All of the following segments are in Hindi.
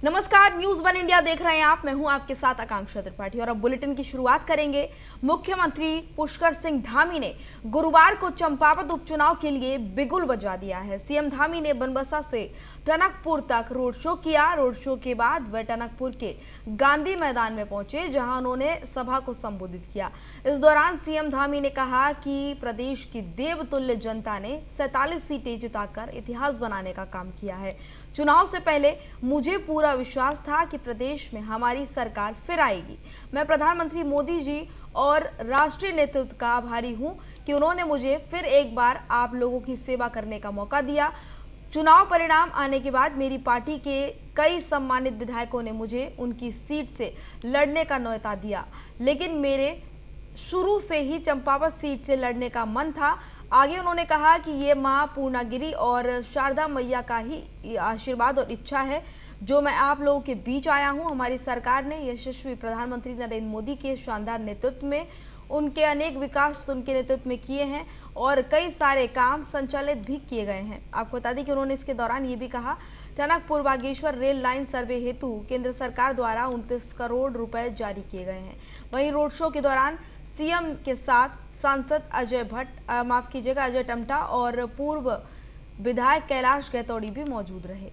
नमस्कार, न्यूज वन इंडिया देख रहे हैं आप। मैं हूं आपके साथ आकांक्षा त्रिपाठी और अब बुलेटिन की शुरुआत करेंगे। मुख्यमंत्री पुष्कर सिंह धामी ने गुरुवार को चंपावत उपचुनाव के लिए बिगुल बजा दिया है। सीएम धामी ने बनबसा से टनकपुर तक रोड शो किया। रोड शो के बाद वह टनकपुर के गांधी मैदान में पहुंचे, जहां उन्होंने सभा को संबोधित किया। इस दौरान सीएम धामी ने कहा कि प्रदेश की देवतुल्य जनता ने 47 सीटें जिताकर इतिहास बनाने का काम किया है। चुनाव से पहले मुझे पूरा विश्वास था कि प्रदेश में हमारी सरकार फिर आएगी। मैं प्रधानमंत्री मोदी जी और राष्ट्रीय नेतृत्व का आभारी हूं कि उन्होंने मुझे फिर एक बार आप लोगों की सेवा करने का मौका दिया। चुनाव परिणाम आने के बाद मेरी पार्टी के कई सम्मानित विधायकों ने मुझे उनकी सीट से लड़ने का न्योता दिया, लेकिन मेरे शुरू से ही चंपावत सीट से लड़ने का मन था। आगे उन्होंने कहा कि ये मां पूर्णागिरी और शारदा मैया का ही आशीर्वाद और इच्छा है जो मैं आप लोगों के बीच आया हूं। हमारी सरकार ने यशस्वी प्रधानमंत्री नरेंद्र मोदी के शानदार नेतृत्व में उनके अनेक विकास उनके नेतृत्व में किए हैं और कई सारे काम संचालित भी किए गए हैं। आपको बता दें कि उन्होंने इसके दौरान ये भी कहा, टनकपुर बागेश्वर रेल लाइन सर्वे हेतु केंद्र सरकार द्वारा 29 करोड़ रुपए जारी किए गए हैं। वहीं रोड शो के दौरान सीएम के साथ सांसद अजय टमटा और पूर्व विधायक कैलाश गहतोड़ी भी मौजूद रहे।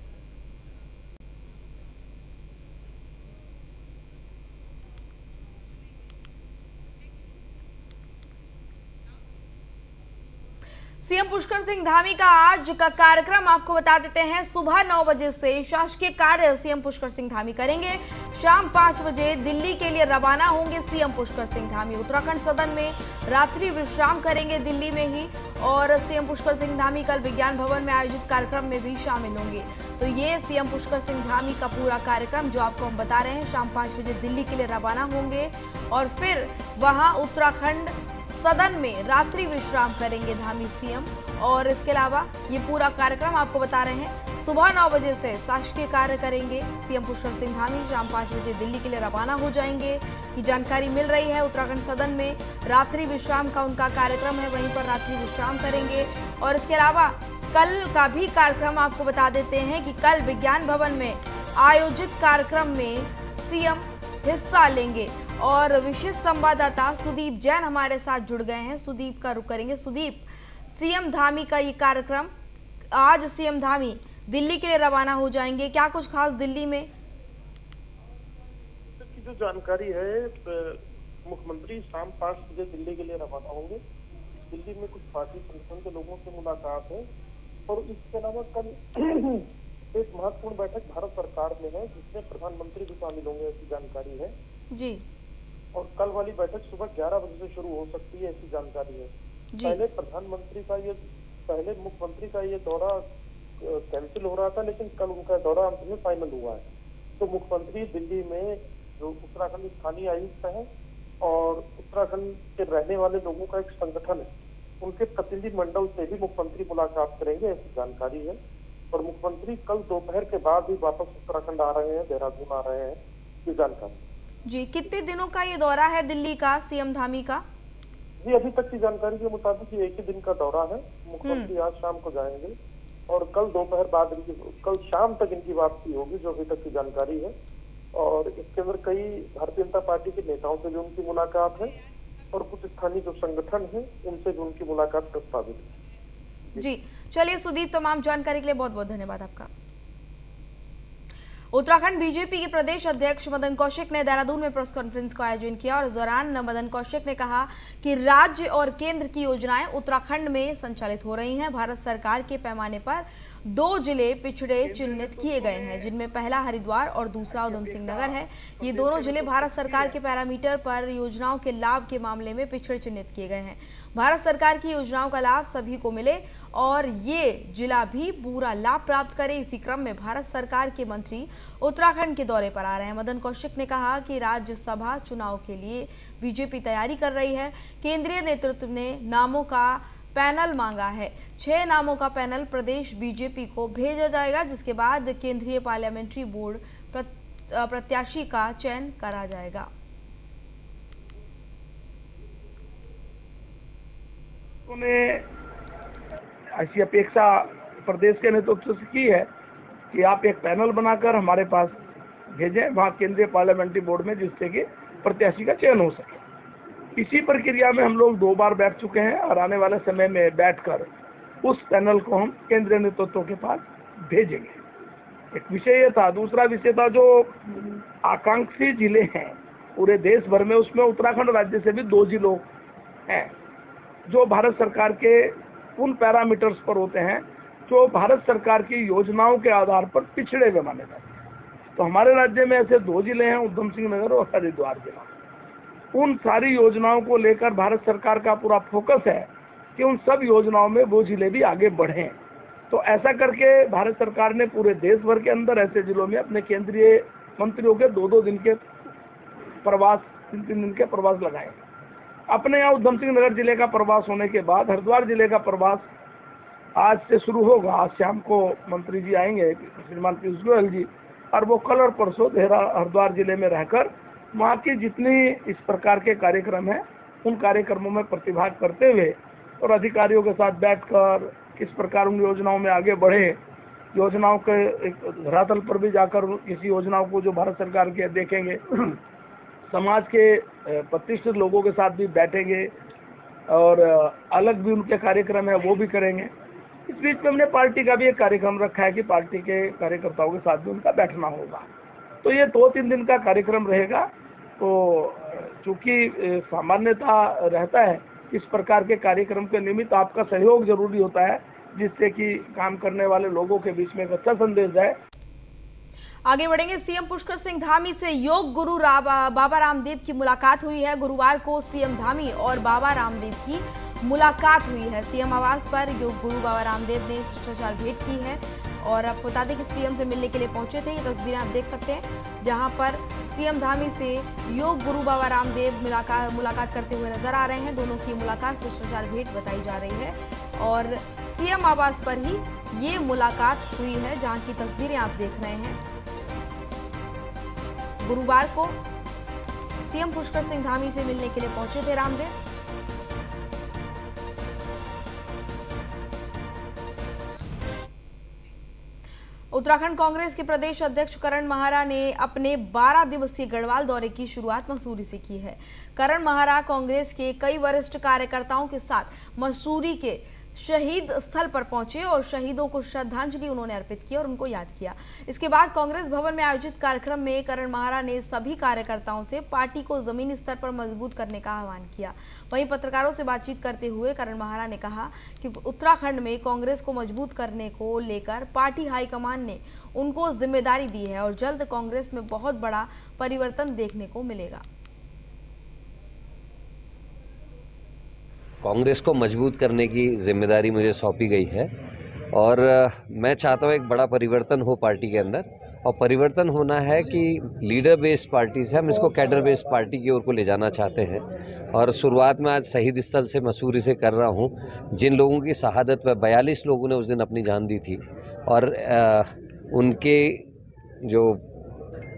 सीएम पुष्कर सिंह धामी का आज का कार्यक्रम आपको बता देते हैं। सुबह 9 बजे से शासकीय कार्य सीएम पुष्कर सिंह धामी करेंगे। शाम 5 बजे दिल्ली के लिए रवाना होंगे सीएम पुष्कर सिंह धामी। उत्तराखंड सदन में रात्रि विश्राम करेंगे दिल्ली में ही, और सीएम पुष्कर सिंह धामी कल विज्ञान भवन में आयोजित कार्यक्रम में भी शामिल होंगे। तो ये सीएम पुष्कर सिंह धामी का पूरा कार्यक्रम जो आपको हम बता रहे हैं। शाम 5 बजे दिल्ली के लिए रवाना होंगे और फिर वहां उत्तराखंड सदन में रात्रि विश्राम करेंगे धामी सीएम। और इसके अलावा ये पूरा कार्यक्रम आपको बता रहे हैं। सुबह 9 बजे से शासकीय कार्य करेंगे सीएम पुष्कर सिंह धामी। शाम 5 बजे दिल्ली के लिए रवाना हो जाएंगे। ये जानकारी मिल रही है। उत्तराखंड सदन में रात्रि विश्राम का उनका कार्यक्रम है, वहीं पर रात्रि विश्राम करेंगे। और इसके अलावा कल का भी कार्यक्रम आपको बता देते हैं कि कल विज्ञान भवन में आयोजित कार्यक्रम में सीएम हिस्सा लेंगे। और विशेष संवाददाता सुदीप जैन हमारे साथ जुड़ गए हैं। सुदीप का रुख करेंगे। सुदीप, सीएम धामी का ये कार्यक्रम, आज सीएम धामी दिल्ली के लिए रवाना हो जाएंगे, क्या कुछ खास दिल्ली में? की जो जानकारी है, मुख्यमंत्री शाम 5 बजे दिल्ली के लिए रवाना होंगे। दिल्ली में कुछ पार्टी संगठन के लोगों से मुलाकात है और इसके अलावा कल एक महत्वपूर्ण बैठक भारत सरकार में है जिसमें प्रधानमंत्री भी शामिल होंगे, ऐसी जानकारी है जी। और कल वाली बैठक सुबह 11 बजे से शुरू हो सकती है, ऐसी जानकारी है। पहले मुख्यमंत्री का ये दौरा कैंसिल हो रहा था, लेकिन कल उनका दौरा अंत में फाइनल हुआ है। तो मुख्यमंत्री दिल्ली में जो उत्तराखंड स्थानीय आयुक्त है और उत्तराखंड के रहने वाले लोगों का एक संगठन है, उनके प्रतिनिधि मंडल से भी मुख्यमंत्री मुलाकात करेंगे, ऐसी जानकारी है। और मुख्यमंत्री कल दोपहर के बाद ही वापस उत्तराखंड आ रहे हैं, देहरादून आ रहे हैं, ये जानकारी जी। कितने दिनों का ये दौरा है दिल्ली का सीएम धामी का? जी, अभी तक की जानकारी के मुताबिक एक ही दिन का दौरा है। मुख्यमंत्री आज शाम को जाएंगे और कल दोपहर बाद कल शाम तक इनकी वापसी होगी, जो अभी तक की जानकारी है। और इसके अंदर कई भारतीय जनता पार्टी के नेताओं से भी उनकी मुलाकात है और कुछ स्थानीय जो संगठन है उनसे भी उनकी मुलाकात प्रस्तावित है। जी, चलिए सुदीप, तमाम जानकारी के लिए बहुत बहुत धन्यवाद आपका। उत्तराखंड बीजेपी के प्रदेश अध्यक्ष मदन कौशिक ने देहरादून में प्रेस कॉन्फ्रेंस का आयोजन किया और इस दौरान मदन कौशिक ने कहा कि राज्य और केंद्र की योजनाएं उत्तराखंड में संचालित हो रही हैं। भारत सरकार के पैमाने पर 2 जिले पिछड़े चिन्हित किए गए हैं, जिनमें पहला हरिद्वार और दूसरा उधम सिंह नगर है। ये दोनों जिले भारत सरकार के पैरामीटर पर योजनाओं के लाभ के मामले में पिछड़े चिन्हित किए गए हैं। भारत सरकार की योजनाओं का लाभ सभी को मिले और ये जिला भी पूरा लाभ प्राप्त करे। इसी क्रम में भारत सरकार के मंत्री उत्तराखंड के दौरे पर आ रहे हैं। मदन कौशिक ने कहा कि राज्यसभा चुनाव के लिए बीजेपी तैयारी कर रही है। केंद्रीय नेतृत्व ने नामों का पैनल मांगा है। 6 नामों का पैनल प्रदेश बीजेपी को भेजा जाएगा, जिसके बाद केंद्रीय पार्लियामेंट्री बोर्ड प्रत्याशी का चयन करा जाएगा। ने ऐसी अपेक्षा प्रदेश के नेतृत्व से की है कि आप एक पैनल बनाकर हमारे पास भेजें वहाँ केंद्रीय पार्लियामेंट्री बोर्ड में, जिससे कि प्रत्याशी का चयन हो सके। इसी प्रक्रिया में हम लोग 2 बार बैठ चुके हैं और आने वाले समय में बैठकर उस पैनल को हम केंद्रीय नेतृत्व के पास भेजेंगे। एक विषय ये था। दूसरा विषय था जो आकांक्षी जिले हैं पूरे देश भर में, उसमें उत्तराखंड राज्य से भी 2 जिलों हैं जो भारत सरकार के उन पैरामीटर्स पर होते हैं जो भारत सरकार की योजनाओं के आधार पर पिछड़े हुए माने जाते हैं। तो हमारे राज्य में ऐसे 2 जिले हैं, उधम सिंह नगर और हरिद्वार जिला। उन सारी योजनाओं को लेकर भारत सरकार का पूरा फोकस है कि उन सब योजनाओं में वो जिले भी आगे बढ़ें। तो ऐसा करके भारत सरकार ने पूरे देश भर के अंदर ऐसे जिलों में अपने केंद्रीय मंत्रियों के 2-2 दिन के प्रवास, 3-3 दिन के प्रवास लगाए। अपने यहाँ उधम सिंह नगर जिले का प्रवास होने के बाद हरिद्वार जिले का प्रवास आज से शुरू होगा। आज शाम को मंत्री जी आएंगे, श्रीमान पीयूष गोयल जी, और वो कल और परसों हरिद्वार जिले में रहकर वहाँ की जितनी इस प्रकार के कार्यक्रम हैं उन कार्यक्रमों में प्रतिभाग करते हुए और अधिकारियों के साथ बैठकर किस प्रकार उन योजनाओं में आगे बढ़े, योजनाओं के धरातल पर भी जाकर किसी योजनाओं को जो भारत सरकार के देखेंगे, समाज के प्रतिष्ठित लोगों के साथ भी बैठेंगे और अलग भी उनके कार्यक्रम है वो भी करेंगे। इस बीच में हमने पार्टी का भी एक कार्यक्रम रखा है कि पार्टी के कार्यकर्ताओं के साथ भी उनका बैठना होगा। तो ये 2-3 दिन का कार्यक्रम रहेगा। तो चूंकि सामान्यता रहता है इस प्रकार के कार्यक्रम के निमित्त आपका सहयोग जरूरी होता है, जिससे कि काम करने वाले लोगों के बीच में एक अच्छा संदेश जाए। आगे बढ़ेंगे। सीएम पुष्कर सिंह धामी से योग गुरु बाबा रामदेव की मुलाकात हुई है। गुरुवार को सीएम धामी और बाबा रामदेव की मुलाकात हुई है। सीएम आवास पर योग गुरु बाबा रामदेव ने शिष्टाचार भेंट की है और अब बता दें कि सीएम से मिलने के लिए पहुंचे थे। ये तस्वीरें आप देख सकते हैं जहां पर सीएम धामी से योग गुरु बाबा रामदेव मुलाकात करते हुए नजर आ रहे हैं। दोनों की मुलाकात शिष्टाचार भेंट बताई जा रही है और सीएम आवास पर ही ये मुलाकात हुई है, जहां की तस्वीरें आप देख रहे हैं। गुरुवार को सीएम पुष्कर सिंह धामी से मिलने के लिए पहुंचे थे रामदेव। उत्तराखंड कांग्रेस के प्रदेश अध्यक्ष करण महारा ने अपने 12 दिवसीय गढ़वाल दौरे की शुरुआत मसूरी से की है। करण महारा कांग्रेस के कई वरिष्ठ कार्यकर्ताओं के साथ मसूरी के शहीद स्थल पर पहुंचे और शहीदों को श्रद्धांजलि उन्होंने अर्पित की और उनको याद किया। इसके बाद कांग्रेस भवन में आयोजित कार्यक्रम में करण महारा ने सभी कार्यकर्ताओं से पार्टी को जमीनी स्तर पर मजबूत करने का आह्वान किया। वहीं पत्रकारों से बातचीत करते हुए करण महारा ने कहा कि उत्तराखंड में कांग्रेस को मजबूत करने को लेकर पार्टी हाईकमान ने उनको जिम्मेदारी दी है और जल्द कांग्रेस में बहुत बड़ा परिवर्तन देखने को मिलेगा। कांग्रेस को मजबूत करने की जिम्मेदारी मुझे सौंपी गई है और मैं चाहता हूँ एक बड़ा परिवर्तन हो पार्टी के अंदर, और परिवर्तन होना है कि लीडर बेस्ड पार्टी से हम इसको कैडर बेस्ड पार्टी की ओर को ले जाना चाहते हैं। और शुरुआत में आज शहीद स्थल से मसूरी से कर रहा हूँ। जिन लोगों की शहादत पर 42 लोगों ने उस दिन अपनी जान दी थी और उनके जो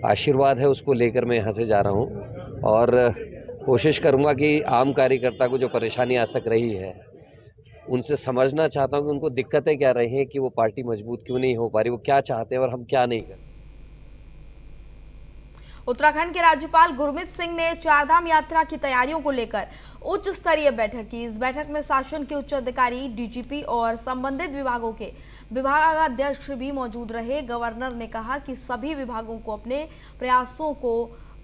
आशीर्वाद है उसको लेकर मैं यहाँ से जा रहा हूँ और कोशिश करूंगा कि आम कार्यकर्ता को जो परेशानी आज तक रही है उनसे समझना चाहता हूं कि उनको दिक्कतें क्या रही हैं, कि वो पार्टी मजबूत क्यों नहीं हो पा रही, वो क्या चाहते हैं और हम क्या नहीं कर। उत्तराखंड के राज्यपाल गुरमीत सिंह ने चारधाम यात्रा की तैयारियों को लेकर उच्च स्तरीय बैठक की। इस बैठक में शासन के उच्च अधिकारी, डीजीपी और संबंधित विभागों के विभागाध्यक्ष भी मौजूद रहे। गवर्नर ने कहा कि सभी विभागों को अपने प्रयासों को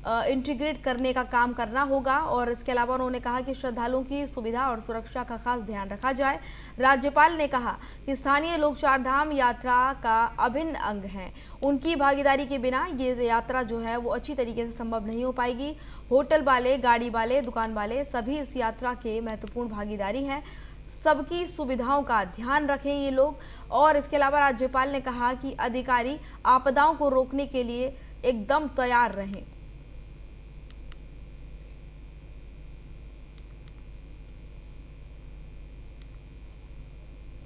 इंटीग्रेट करने का काम करना होगा और इसके अलावा उन्होंने कहा कि श्रद्धालुओं की सुविधा और सुरक्षा का खास ध्यान रखा जाए। राज्यपाल ने कहा कि स्थानीय लोग चारधाम यात्रा का अभिन्न अंग हैं। उनकी भागीदारी के बिना ये यात्रा जो है वो अच्छी तरीके से संभव नहीं हो पाएगी। होटल वाले, गाड़ी वाले, दुकान वाले सभी इस यात्रा के महत्वपूर्ण भागीदारी हैं। सबकी सुविधाओं का ध्यान रखें ये लोग। और इसके अलावा राज्यपाल ने कहा कि अधिकारी आपदाओं को रोकने के लिए एकदम तैयार रहें।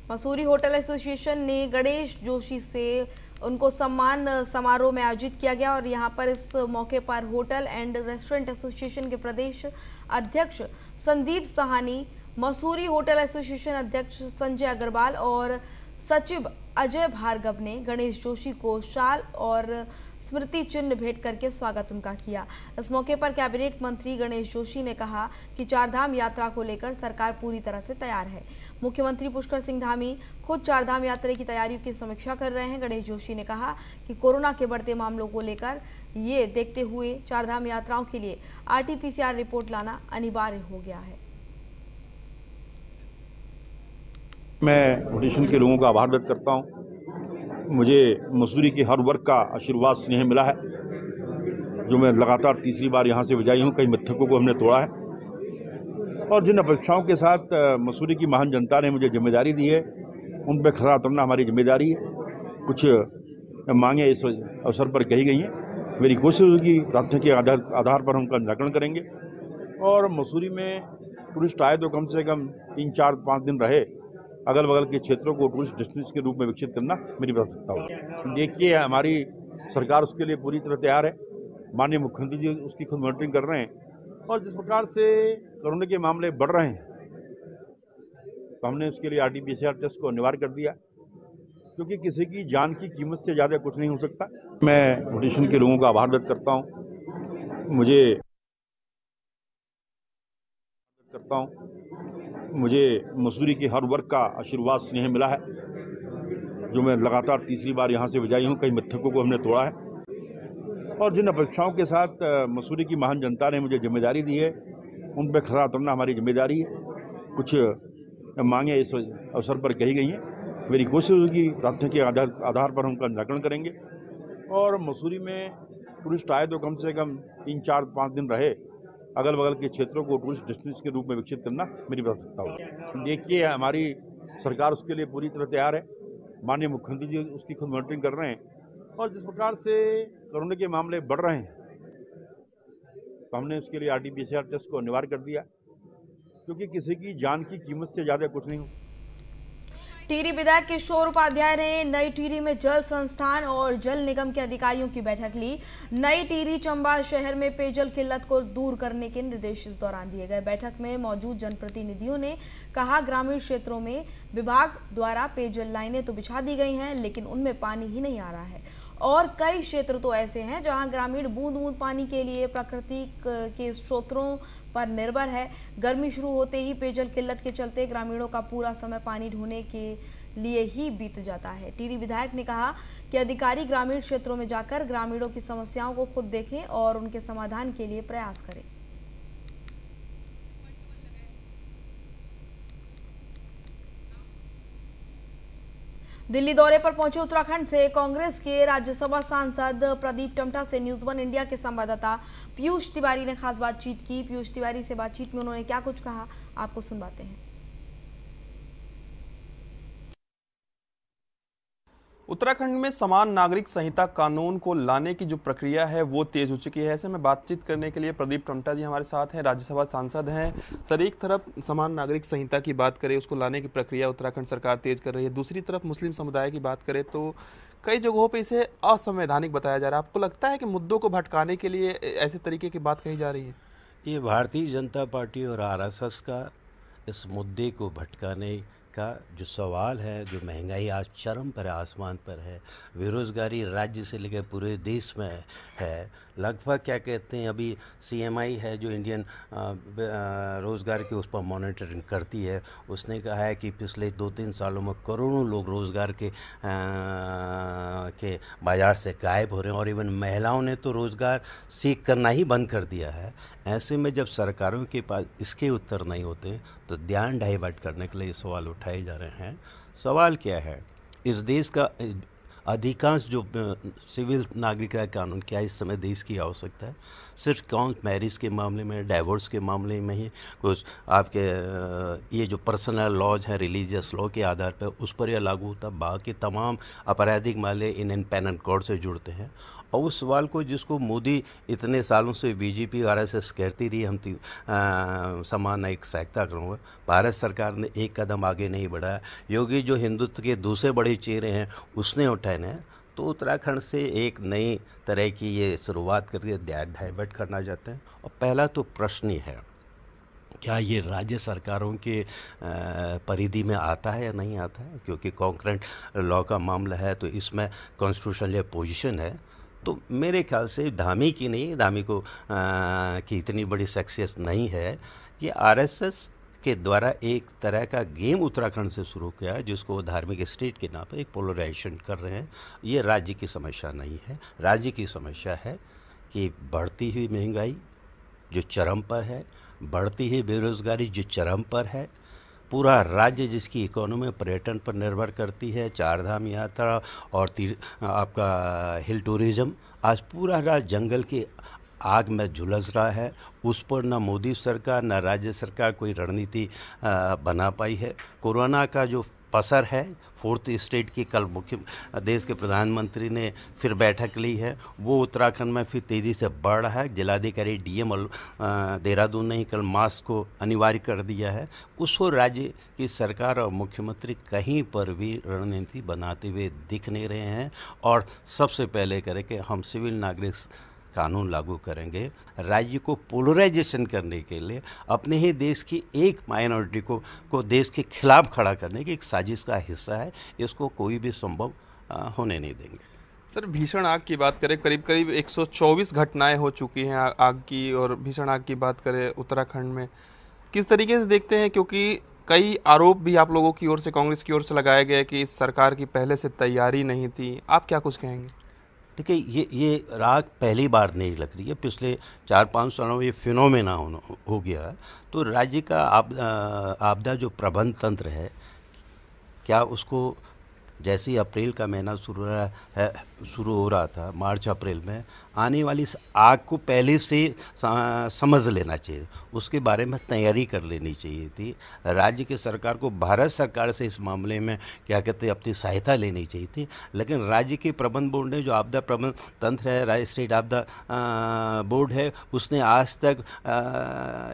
मसूरी होटल एसोसिएशन ने गणेश जोशी से उनको सम्मान समारोह में आयोजित किया गया और यहां पर इस मौके पर होटल एंड रेस्टोरेंट एसोसिएशन के प्रदेश अध्यक्ष संदीप सहानी, मसूरी होटल एसोसिएशन अध्यक्ष संजय अग्रवाल और सचिव अजय भार्गव ने गणेश जोशी को शाल और स्मृति चिन्ह भेंट करके स्वागत उनका किया। इस मौके पर कैबिनेट मंत्री गणेश जोशी ने कहा कि चारधाम यात्रा को लेकर सरकार पूरी तरह से तैयार है। मुख्यमंत्री पुष्कर सिंह धामी खुद चारधाम यात्रा की तैयारियों की समीक्षा कर रहे हैं। गणेश जोशी ने कहा कि कोरोना के बढ़ते मामलों को लेकर ये देखते हुए चारधाम यात्राओं के लिए RT-PCR रिपोर्ट लाना अनिवार्य हो गया है। मैं ऑडिशन के लोगों का आभार व्यक्त करता हूं। मुझे मसूरी के हर वर्ग का आशीर्वाद स्नेह मिला है, जो मैं लगातार तीसरी बार यहां से विजयी हूं। कई मिथकों को हमने तोड़ा है और जिन अपेक्षाओं के साथ मसूरी की महान जनता ने मुझे जिम्मेदारी दी है, उन पर खरा उतरना हमारी जिम्मेदारी है। कुछ मांगे इस अवसर पर कही गई हैं। मेरी कोशिश होगी प्रार्थना के आधार पर हम उनका निराकरण करेंगे और मसूरी में टूरिस्ट आए तो कम से कम 3, 4, 5 दिन रहे। अगल बगल के क्षेत्रों को टूरिस्ट डेस्टिनेशन के रूप में विकसित करना मेरी प्राथमिकता होगी। देखिए, हमारी सरकार उसके लिए पूरी तरह तैयार है। माननीय मुख्यमंत्री जी उसकी खुद मॉनिटरिंग कर रहे हैं और जिस प्रकार से कोरोना के मामले बढ़ रहे हैं तो हमने उसके लिए RT-PCR टेस्ट को अनिवार्य कर दिया, क्योंकि किसी की जान की कीमत से ज़्यादा कुछ नहीं हो सकता। मैं ऑडिशन के लोगों का आभार व्यक्त करता हूं। मुझे मसूरी के हर वर्ग का आशीर्वाद स्नेह मिला है, जो मैं लगातार तीसरी बार यहां से विजयी हूं। कई मिथकों को हमने तोड़ा है और जिन अपेक्षाओं के साथ मसूरी की महान जनता ने मुझे जिम्मेदारी दी है, उन पर खरा उतरना हमारी जिम्मेदारी है। कुछ मांगे इस अवसर पर कही गई हैं। मेरी कोशिश होगी प्रार्थना के आधार पर हम उनका निराकरण करेंगे और मसूरी में टूरिस्ट आए तो कम से कम 3, 4, 5 दिन रहे। अगल बगल के क्षेत्रों को टूरिस्ट डेस्टिनेशन के रूप में विकसित करना मेरी प्राथमिकता होगी। देखिए, हमारी सरकार उसके लिए पूरी तरह तैयार है। माननीय मुख्यमंत्री जी उसकी खुद मॉनिटरिंग कर रहे हैं और जिस प्रकार से कोरोना के मामले बढ़ रहे हैं तो हमने उसके लिए RT-PCR टेस्ट को अनिवार्य कर दिया, क्योंकि किसी की जान की कीमत से ज़्यादा कुछ नहीं हो। टिहरी विधायक किशोर उपाध्याय ने नई टिहरी में जल संस्थान और जल निगम के अधिकारियों की बैठक ली। नई टिहरी चंबा शहर में पेयजल किल्लत को दूर करने के निर्देश इस दौरान दिए गए। बैठक में मौजूद जनप्रतिनिधियों ने कहा, ग्रामीण क्षेत्रों में विभाग द्वारा पेयजल लाइनें तो बिछा दी गई हैं, लेकिन उनमें पानी ही नहीं आ रहा है और कई क्षेत्र तो ऐसे हैं जहां ग्रामीण बूंद बूंद पानी के लिए प्रकृति के स्रोतों पर निर्भर है। गर्मी शुरू होते ही पेयजल किल्लत के चलते ग्रामीणों का पूरा समय पानी ढोने के लिए ही बीत जाता है। टिहरी विधायक ने कहा कि अधिकारी ग्रामीण क्षेत्रों में जाकर ग्रामीणों की समस्याओं को खुद देखें और उनके समाधान के लिए प्रयास करें। दिल्ली दौरे पर पहुंचे उत्तराखंड से कांग्रेस के राज्यसभा सांसद प्रदीप टमटा से न्यूज़ 1 इंडिया के संवाददाता पीयूष तिवारी ने खास बातचीत की। पीयूष तिवारी से बातचीत में उन्होंने क्या कुछ कहा, आपको सुनवाते हैं। उत्तराखंड में समान नागरिक संहिता कानून को लाने की जो प्रक्रिया है वो तेज हो चुकी है। ऐसे में बातचीत करने के लिए प्रदीप टमटा जी हमारे साथ हैं, राज्यसभा सांसद हैं। सर, एक तरफ समान नागरिक संहिता की बात करें, उसको लाने की प्रक्रिया उत्तराखंड सरकार तेज कर रही है, दूसरी तरफ मुस्लिम समुदाय की बात करें तो कई जगहों पे इसे असंवैधानिक बताया जा रहा है। आपको लगता है कि मुद्दों को भटकाने के लिए ऐसे तरीके की बात कही जा रही है? ये भारतीय जनता पार्टी और RSS का इस मुद्दे को भटकाने का जो सवाल है, जो महंगाई आज चरम पर आसमान पर है, बेरोज़गारी राज्य से लेकर पूरे देश में है, लगभग क्या कहते हैं, अभी CMI है जो इंडियन रोज़गार के उस पर मॉनिटरिंग करती है, उसने कहा है कि पिछले 2-3 सालों में करोड़ों लोग रोज़गार के बाज़ार से गायब हो रहे हैं और इवन महिलाओं ने तो रोज़गार सीख करना ही बंद कर दिया है। ऐसे में जब सरकारों के पास इसके उत्तर नहीं होते तो ध्यान डाइवर्ट करने के लिए ये सवाल उठाए जा रहे हैं। सवाल क्या है, इस देश का अधिकांश जो सिविल नागरिकता कानून क्या इस समय देश की आवश्यकता है? सिर्फ कौन मैरिज के मामले में, डाइवोर्स के मामले में ही कुछ आपके ये जो पर्सनल लॉज हैं रिलीजियस लॉ के आधार पर उस पर यह लागू होता, बाकी तमाम आपराधिक मामले इन पेनल कोड से जुड़ते हैं। और उस सवाल को जिसको मोदी इतने सालों से BJP RSS कहती रही हम समान नागरिक संहिता करूँगा, भारत सरकार ने एक कदम आगे नहीं बढ़ाया। योगी जो हिंदुत्व के दूसरे बड़े चेहरे हैं उसने उठाए हैं, तो उत्तराखंड से एक नई तरह की ये शुरुआत करके डाइवर्ट करना चाहते हैं। और पहला तो प्रश्न ही है, क्या ये राज्य सरकारों के परिधि में आता है या नहीं आता है? क्योंकि कॉन्करेंट लॉ का मामला है तो इसमें कॉन्स्टिट्यूशनल पोजीशन है, तो मेरे ख्याल से धामी की नहीं, धामी को की इतनी बड़ी सक्सेस नहीं है। ये आरएसएस के द्वारा एक तरह का गेम उत्तराखंड से शुरू किया है, जिसको धार्मिक स्टेट के नाम पर एक पोलराइजेशन कर रहे हैं। ये राज्य की समस्या नहीं है। राज्य की समस्या है कि बढ़ती हुई महंगाई जो चरम पर है, बढ़ती हुई बेरोजगारी जो चरम पर है, पूरा राज्य जिसकी इकोनॉमी पर्यटन पर निर्भर करती है, चारधाम यात्रा और आपका हिल टूरिज्म, आज पूरा राज्य जंगल की आग में झुलस रहा है। उस पर ना मोदी सरकार ना राज्य सरकार कोई रणनीति बना पाई है। कोरोना का जो पसर है, फोर्थ स्टेट की कल देश के प्रधानमंत्री ने फिर बैठक ली है, वो उत्तराखंड में फिर तेज़ी से बढ़ रहा है। जिलाधिकारी डीएम देहरादून ने ही कल मास्क को अनिवार्य कर दिया है। उसको राज्य की सरकार और मुख्यमंत्री कहीं पर भी रणनीति बनाते हुए दिख नहीं रहे हैं। और सबसे पहले करें कि हम सिविल नागरिक कानून लागू करेंगे। राज्य को पोलराइजेशन करने के लिए अपने ही देश की एक माइनॉरिटी को देश के खिलाफ खड़ा करने की एक साजिश का हिस्सा है। इसको कोई भी संभव होने नहीं देंगे। सर, भीषण आग की बात करें, करीब करीब 124 घटनाएं हो चुकी हैं आग की, और भीषण आग की बात करें उत्तराखंड में, किस तरीके से देखते हैं? क्योंकि कई आरोप भी आप लोगों की ओर से, कांग्रेस की ओर से लगाए गए कि इस सरकार की पहले से तैयारी नहीं थी। आप क्या कुछ कहेंगे? देखिए, ये राग पहली बार नहीं लग रही है। पिछले 4-5 सालों में ये फिनोमेना हो गया है। तो राज्य का आपदा जो प्रबंध तंत्र है, क्या उसको जैसे ही अप्रैल का महीना शुरू हो रहा था, मार्च अप्रैल में, आने वाली इस आग को पहले से समझ लेना चाहिए, उसके बारे में तैयारी कर लेनी चाहिए थी। राज्य की सरकार को भारत सरकार से इस मामले में क्या कहते हैं अपनी सहायता लेनी चाहिए थी। लेकिन राज्य के प्रबंध बोर्ड ने, जो आपदा प्रबंध तंत्र है, राज्य स्टेट आपदा बोर्ड है, उसने आज तक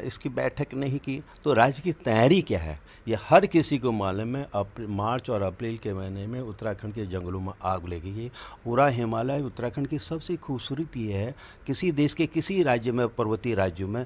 इसकी बैठक नहीं की। तो राज्य की तैयारी क्या है ये हर किसी को मालूम है। मार्च और अप्रैल के महीने में उत्तराखंड के जंगलों में आग लगी। पूरा हिमालय उत्तराखंड की सबसे खूबसूरती है। किसी देश के किसी राज्य में, पर्वतीय राज्यों में,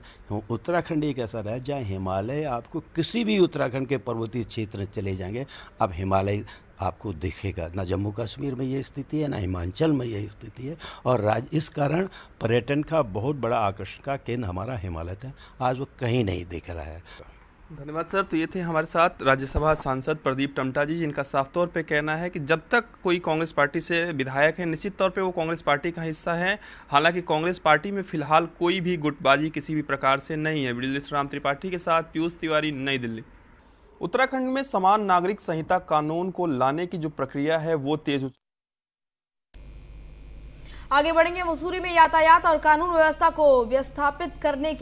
उत्तराखंड एक ऐसा राज्य जहाँ हिमालय आपको किसी भी उत्तराखंड के पर्वतीय क्षेत्र में चले जाएंगे, अब हिमालय आपको दिखेगा। ना जम्मू कश्मीर में ये स्थिति है, ना हिमाचल में ये स्थिति है। और इस कारण पर्यटन का बहुत बड़ा आकर्षण का केंद्र हमारा हिमालय था, आज वो कहीं नहीं दिख रहा है। धन्यवाद सर। तो ये थे हमारे साथ राज्यसभा सांसद प्रदीप टम्टा जी, जिनका साफ तौर पे कहना है कि जब तक कोई कांग्रेस पार्टी से विधायक है, निश्चित तौर पे वो कांग्रेस पार्टी का हिस्सा है। हालांकि कांग्रेस पार्टी में फिलहाल कोई भी गुटबाजी किसी भी प्रकार से नहीं है। वीडियो जर्नलिस्ट राम त्रिपाठी के साथ पीयूष तिवारी, नई दिल्ली। उत्तराखंड में समान नागरिक संहिता कानून को लाने की जो प्रक्रिया है वो तेज। आगे बढ़ेंगे। मसूरी में यातायात और कानून व्यवस्था को व्यवस्थित करने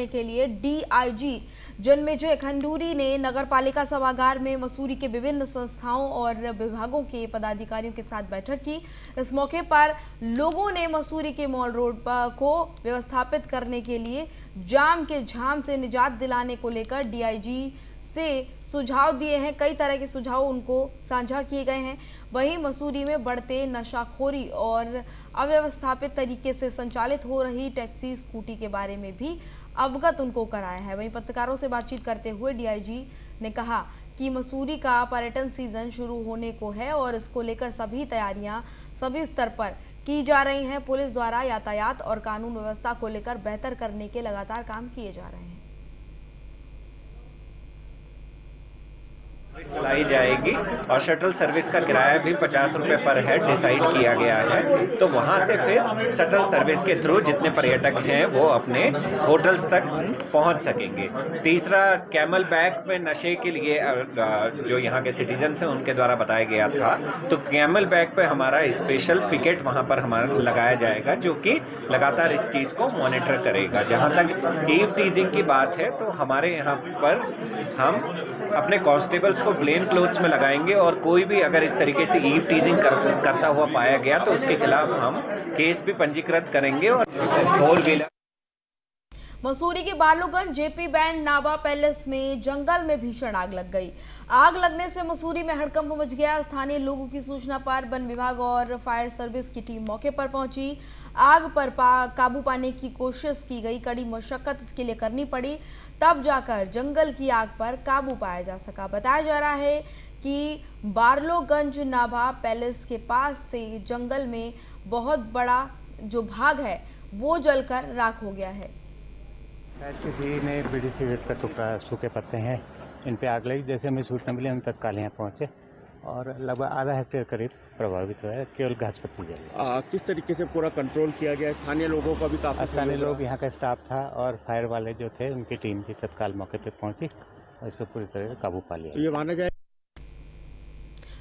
के लिए डीआईजी जन्मेजय खंडूरी ने नगरपालिका सभागार में मसूरी के विभिन्न संस्थाओं और विभागों के पदाधिकारियों के साथ बैठक की। इस मौके पर लोगों ने मसूरी के मॉल रोड को व्यवस्थापित करने के लिए जाम के झाम से निजात दिलाने को लेकर डीआईजी से सुझाव दिए हैं। कई तरह के सुझाव उनको साझा किए गए हैं। वहीं मसूरी में बढ़ते नशाखोरी और अव्यवस्थापित तरीके से संचालित हो रही टैक्सी स्कूटी के बारे में भी अवगत उनको कराया है। वहीं पत्रकारों से बातचीत करते हुए डीआईजी ने कहा कि मसूरी का पर्यटन सीजन शुरू होने को है और इसको लेकर सभी तैयारियां सभी स्तर पर की जा रही हैं। पुलिस द्वारा यातायात और कानून व्यवस्था को लेकर बेहतर करने के लगातार काम किए जा रहे हैं। चलाई जाएगी और शटल सर्विस का किराया भी 50 रुपये पर हेड डिसाइड किया गया है। तो वहाँ से फिर शटल सर्विस के थ्रू जितने पर्यटक हैं वो अपने होटल्स तक पहुँच सकेंगे। तीसरा, कैमल बैक में नशे के लिए जो यहाँ के सिटीजन्स हैं उनके द्वारा बताया गया था, तो कैमल बैक पे हमारा स्पेशल पिकेट वहाँ पर हमारा लगाया जाएगा, जो कि लगातार इस चीज़ को मॉनिटर करेगा। जहाँ तक ईव टीजिंग की बात है, तो हमारे यहाँ पर हम अपने कांस्टेबल्स को प्लेन क्लोथ्स में लगाएंगे और कोई भी अगर इस तरीके से ईव टीजिंग करता हुआ पाया गया तो उसके खिलाफ हम केस भी पंजीकृत करेंगे। और 4 व्हीलर। मसूरी के बालोगंज जेपी बैंड नावा पैलेस में जंगल में भीषण आग लग गई। आग लगने से मसूरी में हड़कंप मच गया। स्थानीय लोगों की सूचना पर वन विभाग और फायर सर्विस की टीम मौके पर पहुंची। आग पर काबू पाने की कोशिश की गई। कड़ी मशक्कत इसके लिए करनी पड़ी, तब जाकर जंगल की आग पर काबू पाया जा सका। बताया जा रहा है कि बारलोगंज नाभा पैलेस के पास से जंगल में बहुत बड़ा जो भाग है वो जलकर राख हो गया है। किसी ने बीड़ी सिगरेट का टुकड़ा, सूखे पत्ते हैं, इन पे आग लगी। जैसे हमें सूचना मिली हम तत्काल यहाँ पहुँचे और लगभग आधा हेक्टेयर करीब प्रभावित हुआ है, केवल घास पत्ती जली। किस तरीके से पूरा कंट्रोल किया गया? स्थानीय लोगों का भी काफी, स्थानीय लोग, यहाँ का स्टाफ था और फायर वाले जो थे उनकी टीम भी तत्काल मौके पे पहुंची और इसको पूरी तरह से काबू पा लिया। ये माना जाए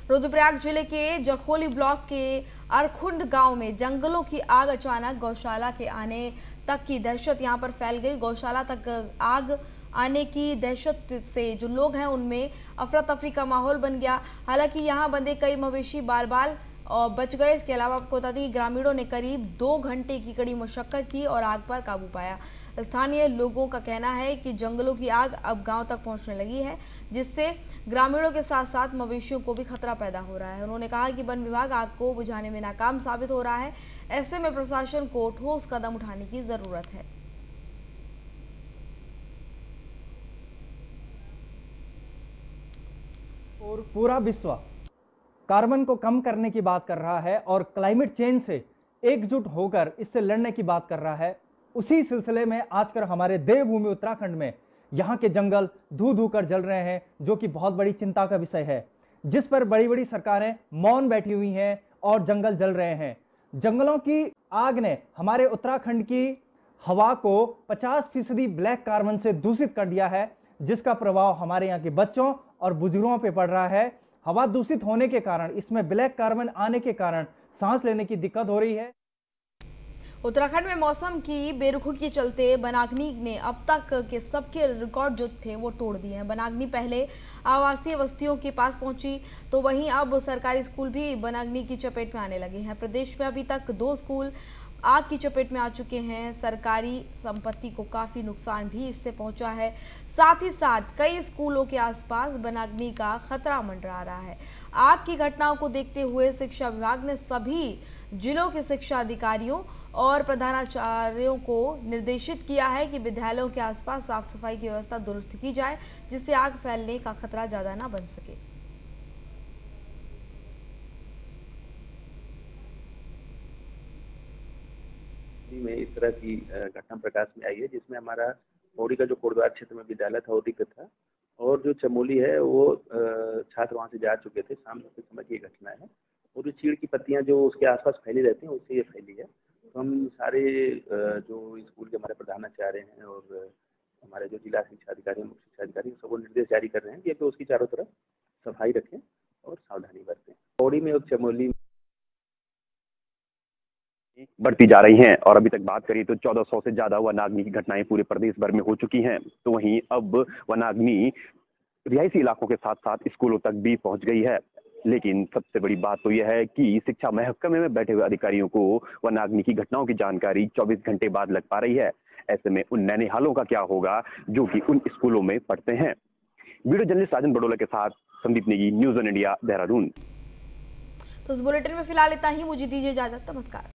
रुद्रप्रयाग जिले के जखोली ब्लॉक के अरखुंड गांव में जंगलों की आग अचानक गौशाला के आने तक की दहशत यहां पर फैल गई। गौशाला तक आग आने की दहशत से जो लोग हैं उनमें अफरा तफरी का माहौल बन गया। हालांकि यहां बंधे कई मवेशी बाल बाल और बच गए। इसके अलावा आपको बता दें कि ग्रामीणों ने करीब 2 घंटे की कड़ी मशक्कत की और आग पर काबू पाया। स्थानीय लोगों का कहना है कि जंगलों की आग अब गांव तक पहुंचने लगी है, जिससे ग्रामीणों के साथ साथ मवेशियों को भी खतरा पैदा हो रहा है। उन्होंने कहा कि वन विभाग आग को बुझाने में नाकाम साबित हो रहा है। ऐसे में प्रशासन को ठोस कदम उठाने की जरूरत है। और पूरा विश्व कार्बन को कम करने की बात कर रहा है और क्लाइमेट चेंज से एकजुट होकर इससे लड़ने की बात कर रहा है। उसी सिलसिले में आजकल हमारे देवभूमि उत्तराखंड में यहाँ के जंगल धू धू कर जल रहे हैं, जो कि बहुत बड़ी चिंता का विषय है, जिस पर बड़ी बड़ी सरकारें मौन बैठी हुई हैं और जंगल जल रहे हैं। जंगलों की आग ने हमारे उत्तराखंड की हवा को 50% ब्लैक कार्बन से दूषित कर दिया है, जिसका प्रभाव हमारे यहाँ के बच्चों और बुजुर्गों पे पड़ रहा है। हवा दूषित होने के कारण, इसमें ब्लैक कार्बन आने के कारण सांस लेने की दिक्कत हो रही है। उत्तराखंड में मौसम की बेरुखी के चलते बनाग्नि ने अब तक के सबके रिकॉर्ड जो थे वो तोड़ दिए हैं। बनाग्नि पहले आवासीय बस्तियों के पास पहुंची, तो वहीं अब सरकारी स्कूल भी बनाग्नि की चपेट में आने लगे हैं। प्रदेश में अभी तक 2 स्कूल आग की चपेट में आ चुके हैं। सरकारी संपत्ति को काफी नुकसान भी इससे पहुंचा है। साथ ही साथ कई स्कूलों के आसपास बनाग्नि का खतरा मंडरा रहा है। आग की घटनाओं को देखते हुए शिक्षा विभाग ने सभी जिलों के शिक्षा अधिकारियों और प्रधानाचार्यों को निर्देशित किया है कि विद्यालयों के आसपास साफ सफाई की व्यवस्था दुरुस्त की जाए, जिससे आग फैलने का खतरा ज्यादा ना बन सके। में इस तरह की घटना प्रकाश में आई है, जिसमें हमारा पौड़ी का जो कोटद्वार क्षेत्र में विद्यालय था वो दिक्कत था, और जो चमोली है वो छात्र वहां से जा चुके थे। शाम के समय की घटना है, और जो चीड़ की पत्तियां जो उसके आसपास फैली रहती हैं उससे ये फैली है। तो हम सारे जो स्कूल के हमारे प्रधानाचार्य हैं और हमारे जो जिला शिक्षा अधिकारी, मुख्य शिक्षा अधिकारी, सबको निर्देश जारी कर रहे हैं कि उसकी चारों तरफ सफाई रखें और सावधानी बरतें। पौड़ी में और चमोली बढ़ती जा रही हैं, और अभी तक बात करिए तो 1400 से ज्यादा वनाग्नि की घटनाएं पूरे प्रदेश भर में हो चुकी हैं। तो वहीं अब वनाग्नि रिहायशी इलाकों के साथ साथ स्कूलों तक भी पहुंच गई है। लेकिन सबसे बड़ी बात तो यह है कि शिक्षा महकमे में बैठे हुए अधिकारियों को वनाग्नि की घटनाओं की जानकारी 24 घंटे बाद लग पा रही है। ऐसे में उन नैनीहालों का क्या होगा जो कि उन स्कूलों में पढ़ते हैं। वीडियो जर्नलिस्ट राजन बडोला के साथ Sandeep Negi, news on India, Dehradun. तो इस बुलेटिन में फिलहाल इतना ही। मुझे दीजिए इजाजत। नमस्कार।